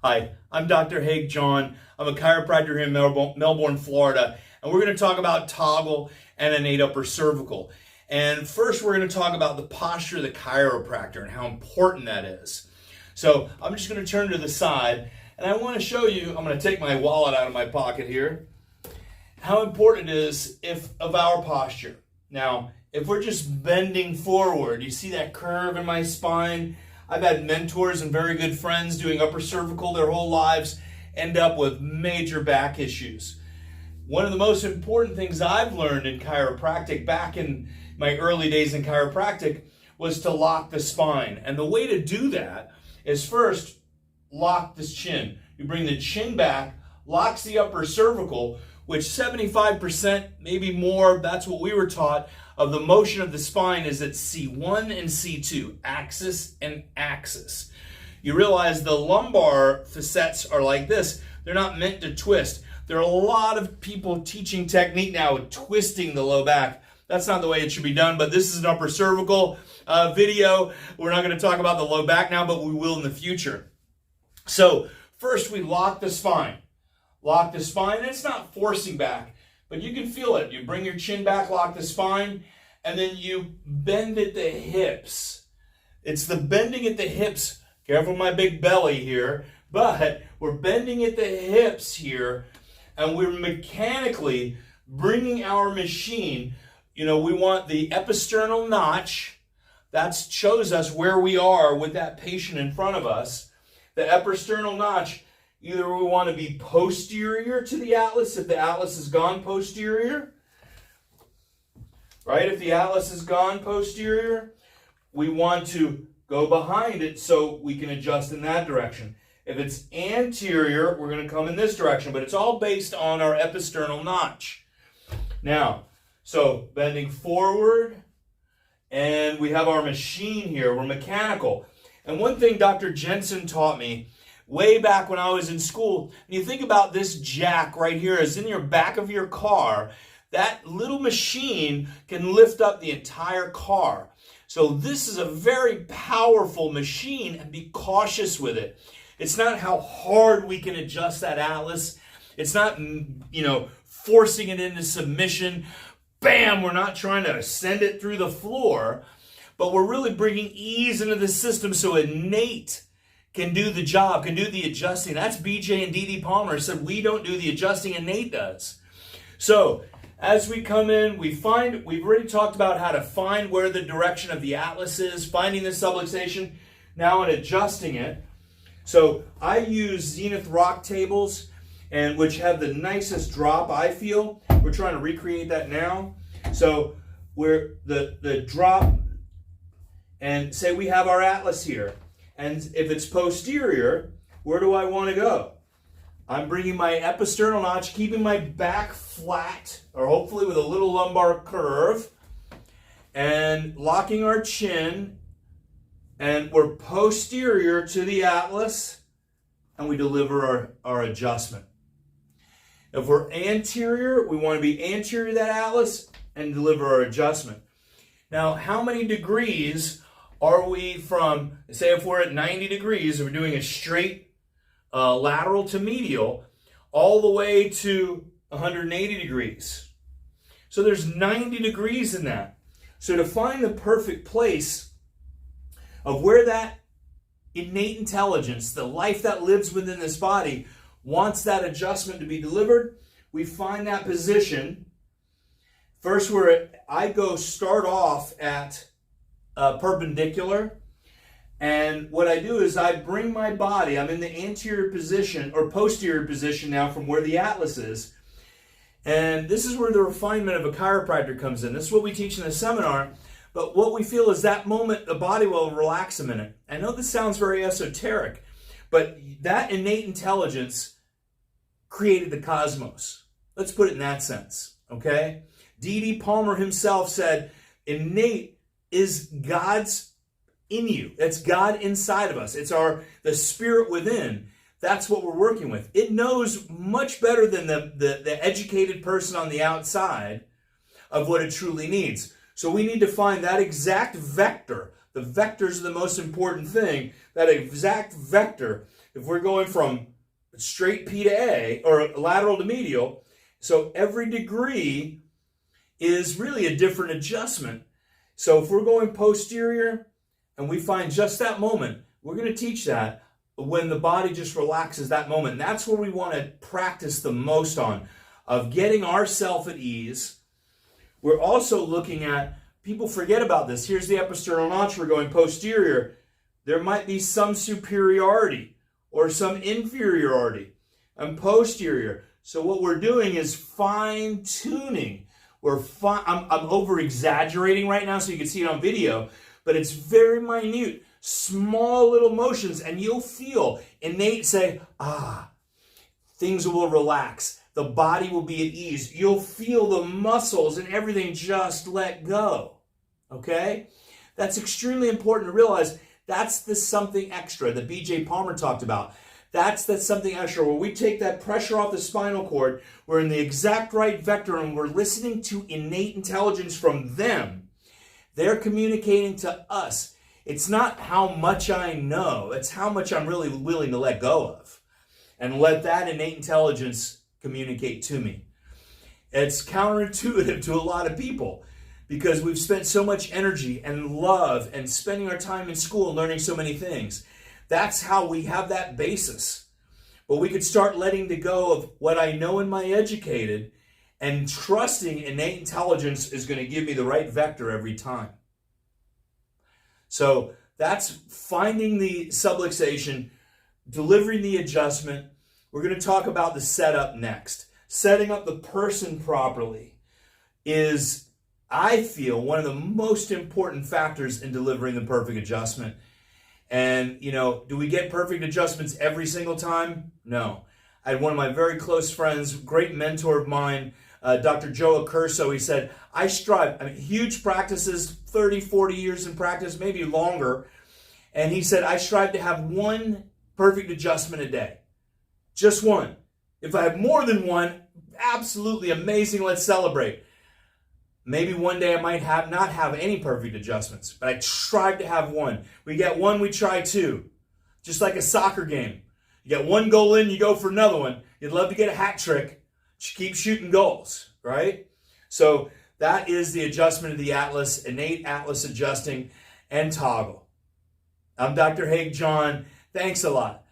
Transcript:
Hi, I'm Dr. Haig John. I'm a chiropractor here in Melbourne, Florida, and we're going to talk about toggle and innate upper cervical. And first, we're going to talk about the posture of the chiropractor and how important that is. So I'm just going to turn to the side, and I want to show you, I'm going to take my wallet out of my pocket here, how important it is of our posture. Now, if we're just bending forward, you see that curve in my spine? I've had mentors and very good friends doing upper cervical their whole lives end up with major back issues. One of the most important things I've learned in chiropractic back in my early days in chiropractic was to lock the spine. And the way to do that is first lock this chin. You bring the chin back, locks the upper cervical, which 75%, maybe more, that's what we were taught, of the motion of the spine is at C1 and C2, axis and axis. You realize the lumbar facets are like this. They're not meant to twist. There are a lot of people teaching technique now with twisting the low back. That's not the way it should be done, but this is an upper cervical video. We're not going to talk about the low back now, but we will in the future. So first we lock the spine. Lock the spine, and it's not forcing back, but you can feel it. You bring your chin back, lock the spine, and then you bend at the hips. It's the bending at the hips. Careful my big belly here, but we're bending at the hips here, and we're mechanically bringing our machine. You know, we want the episternal notch. That shows us where we are with that patient in front of us. The episternal notch. Either we want to be posterior to the atlas if the atlas has gone posterior, right? If the atlas has gone posterior, we want to go behind it so we can adjust in that direction. If it's anterior, we're going to come in this direction, but it's all based on our episternal notch. Now, so bending forward, and we have our machine here. We're mechanical. And one thing Dr. Jensen taught me way back when I was in school, and you think about this jack right here is in your back of your car, that little machine can lift up the entire car. So this is a very powerful machine, and be cautious with it. It's not how hard we can adjust that atlas. It's not, forcing it into submission. Bam, we're not trying to send it through the floor, but we're really bringing ease into the system so innate can do the job, can do the adjusting. That's BJ and D.D. Palmer said we don't do the adjusting, innate does. So as we come in, we've already talked about how to find where the direction of the atlas is, finding the subluxation, now and adjusting it. So I use Zenith rock tables, and which have the nicest drop, I feel. We're trying to recreate that now. So we're the drop, and say we have our atlas here. And if it's posterior, where do I want to go? I'm bringing my episternal notch, keeping my back flat, or hopefully with a little lumbar curve, and locking our chin, and we're posterior to the atlas, and we deliver our adjustment. If we're anterior, we want to be anterior to that atlas and deliver our adjustment. Now, how many degrees are we from, say if we're at 90 degrees, we're doing a straight lateral to medial, all the way to 180 degrees. So there's 90 degrees in that. So to find the perfect place of where that innate intelligence, the life that lives within this body, wants that adjustment to be delivered, we find that position. First, I start off at perpendicular, and what I do is I bring my body, I'm in the anterior position or posterior position now from where the atlas is, and this is where the refinement of a chiropractor comes in. This is what we teach in the seminar, but what we feel is that moment the body will relax a minute. I know this sounds very esoteric, but that innate intelligence created the cosmos. Let's put it in that sense, okay? D.D. Palmer himself said, innate is God's in you. That's God inside of us. It's the spirit within. That's what we're working with. It knows much better than the educated person on the outside of what it truly needs. So we need to find that exact vector, The vectors are the most important thing. That exact vector, if we're going from straight P to A, or lateral to medial, so every degree is really a different adjustment. So if we're going posterior and we find just that moment, we're going to teach that when the body just relaxes that moment. And that's where we want to practice the most on, of getting ourselves at ease. We're also looking at, people forget about this. Here's the episternal notch. We're going posterior. There might be some superiority or some inferiority and posterior. So what we're doing is fine tuning. I'm over exaggerating right now so you can see it on video, but it's very minute, small little motions, and you'll feel innate say, things will relax. The body will be at ease. You'll feel the muscles and everything just let go. Okay? That's extremely important to realize. That's the something extra that B.J. Palmer talked about. That's something extra where we take that pressure off the spinal cord. We're in the exact right vector and we're listening to innate intelligence from them. They're communicating to us. It's not how much I know. It's how much I'm really willing to let go of and let that innate intelligence communicate to me. It's counterintuitive to a lot of people because we've spent so much energy and love and spending our time in school and learning so many things. That's how we have that basis. But we could start letting go of what I know in my educated and trusting innate intelligence is going to give me the right vector every time. So that's finding the subluxation, delivering the adjustment. We're going to talk about the setup next. Setting up the person properly is, I feel, one of the most important factors in delivering the perfect adjustment. And, do we get perfect adjustments every single time? No. I had one of my very close friends, great mentor of mine, Dr. Joe Accurso. He said, I strive, huge practices, 30, 40 years in practice, maybe longer. And he said, I strive to have one perfect adjustment a day. Just one. If I have more than one, absolutely amazing, let's celebrate. Maybe one day I might not have any perfect adjustments, but I strive to have one. We get one, we try two. Just like a soccer game. You get one goal in, you go for another one. You'd love to get a hat trick. Keep shooting goals, right? So that is the adjustment of the atlas, innate atlas adjusting and toggle. I'm Dr. Haig John. Thanks a lot.